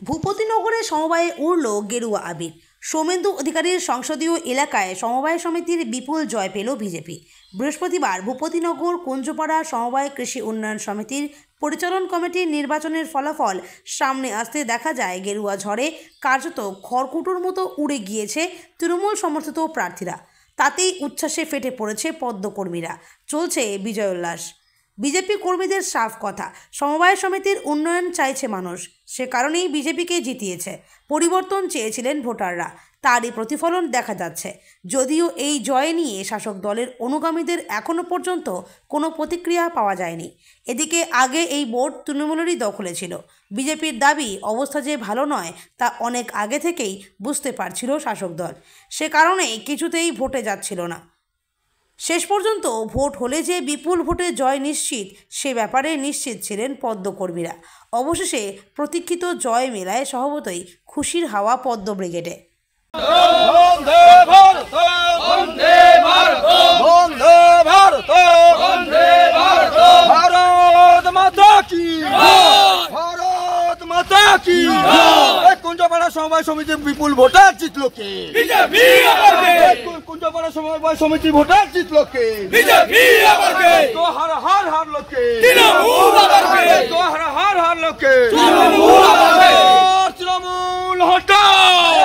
ভূপতিনগরে সমবায়ে উড়ল গেরুয়া আবির। সৌমেন্দু অধিকারীর সংসদীয় এলাকায় সমবায় সমিতির বিপুল জয় পেল বিজেপি। বৃহস্পতিবার ভূপতিনগর কুঞ্জপাড়া সমবায় কৃষি উন্নয়ন সমিতির পরিচালন কমিটির নির্বাচনের ফলাফল সামনে আসতে দেখা যায় গেরুয়া ঝড়ে কার্যত খড়কুটোর মতো উড়ে গিয়েছে তৃণমূল সমর্থিত প্রার্থীরা। তাতেই উচ্ছ্বাসে ফেটে পড়েছে পদ্মকর্মীরা, চলছে বিজয় উল্লাস। বিজেপি কর্মীদের সাফ কথা, সমবায় সমিতির উন্নয়ন চাইছে মানুষ, সে কারণেই বিজেপিকে জিতিয়েছে। পরিবর্তন চেয়েছিলেন ভোটাররা, তারই প্রতিফলন দেখা যাচ্ছে। যদিও এই জয় নিয়ে শাসক দলের অনুগামীদের এখনও পর্যন্ত কোনো প্রতিক্রিয়া পাওয়া যায়নি। এদিকে আগে এই বোর্ড তৃণমূলেরই দখলে ছিল। বিজেপির দাবি অবস্থা যে ভালো নয় তা অনেক আগে থেকেই বুঝতে পারছিল শাসক দল, সে কারণেই কিছুতেই ভোটে যাচ্ছিল না। শেষ পর্যন্ত ভোট হলে যে বিপুল ভোটে জয় নিশ্চিত, সে ব্যাপারে নিশ্চিত ছিলেন পদ্মকর্মীরা। অবশেষে প্রতীক্ষিত জয় মেলায় স্বভাবতই খুশির হাওয়া পদ্ম ব্রিগেডে। কুঞ্জপাড়া সমবায় সমিতির বিপুল ভোটার জিতল কে? কুঞ্জপাড়া সমবায় সমিতির ভোটার জিতল কে? তো হার হারলো কে? তো হার হারলো কে? তৃণমূল হটাও!